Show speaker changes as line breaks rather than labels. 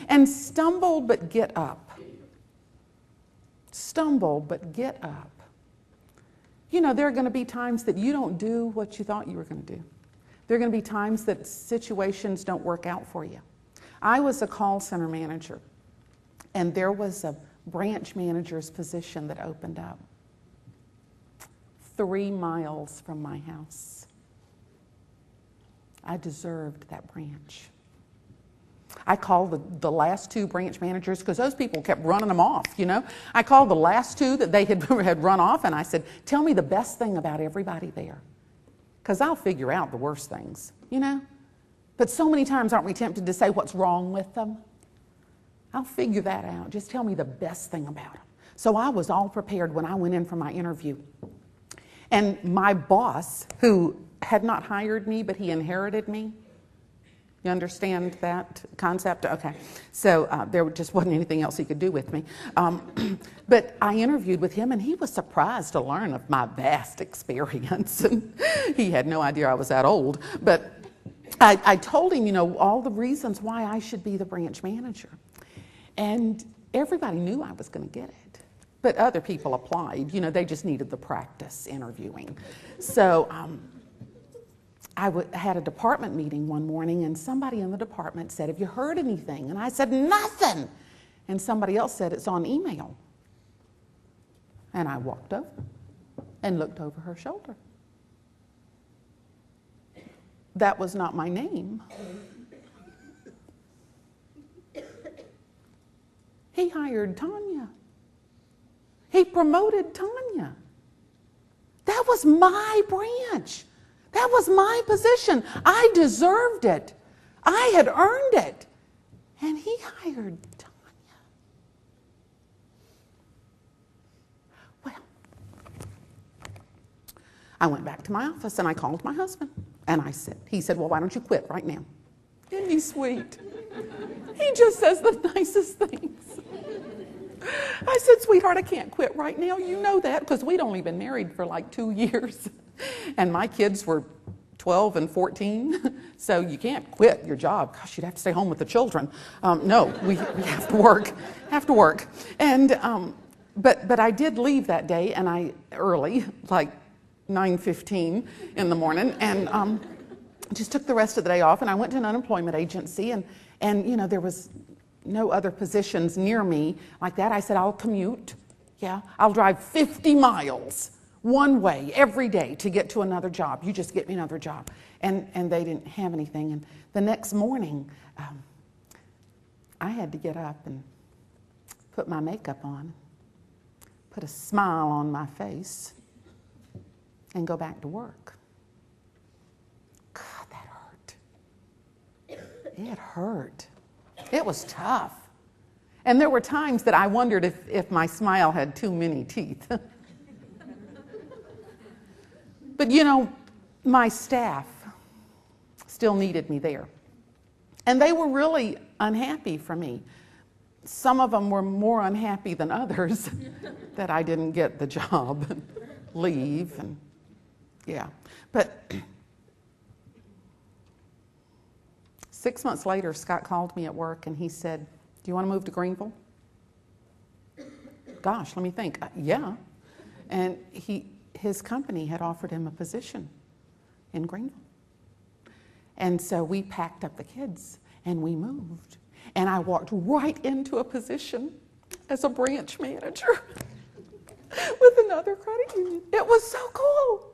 And stumble, but get up. Stumble, but get up. You know, there are going to be times that you don't do what you thought you were going to do. There are going to be times that situations don't work out for you. I was a call center manager, and there was a branch manager's position that opened up 3 miles from my house. I deserved that branch. I called the last 2 branch managers because those people kept running them off, you know. I called the last 2 that they had run off, and I said, tell me the best thing about everybody there, because I'll figure out the worst things, you know. But so many times aren't we tempted to say what's wrong with them? I'll figure that out. Just tell me the best thing about them. So I was all prepared when I went in for my interview. And my boss, who had not hired me, but he inherited me. You understand that concept? Okay. So there just wasn't anything else he could do with me. But I interviewed with him, and he was surprised to learn of my vast experience. And he had no idea I was that old. But I told him, you know, all the reasons why I should be the branch manager. And everybody knew I was going to get it. But other people applied. You know, they just needed the practice interviewing. So I had a department meeting one morning, and somebody in the department said, have you heard anything? And I said, nothing. And somebody else said, it's on email. And I walked over and looked over her shoulder. That was not my name. He hired Tanya. He promoted Tanya. That was my branch. That was my position. I deserved it. I had earned it. And he hired Tanya. Well, I went back to my office and I called my husband. And he said, well, why don't you quit right now? Isn't he sweet? He just says the nicest things. I said, sweetheart, I can't quit right now. You know that, because we'd only been married for like 2 years. And my kids were 12 and 14. So you can't quit your job. Gosh, you'd have to stay home with the children. No, we have to work. And, but I did leave that day, and early, like 9:15 in the morning, and just took the rest of the day off. And I went to an unemployment agency, and you know, there was no other positions near me like that. I said, I'll commute. Yeah, I'll drive 50 miles one way every day to get to another job. You just get me another job. And they didn't have anything. And the next morning, I had to get up and put my makeup on, put a smile on my face, and go back to work. God, that hurt. It hurt. It was tough. And there were times that I wondered if my smile had too many teeth. But you know, my staff still needed me there. And they were really unhappy for me. Some of them were more unhappy than others that I didn't get the job and leave. And yeah. But 6 months later, Scott called me at work and he said, do you want to move to Greenville? Gosh, let me think. Yeah. And his company had offered him a position in Greenville. And so we packed up the kids and we moved. And I walked right into a position as a branch manager with another credit union. It was so cool.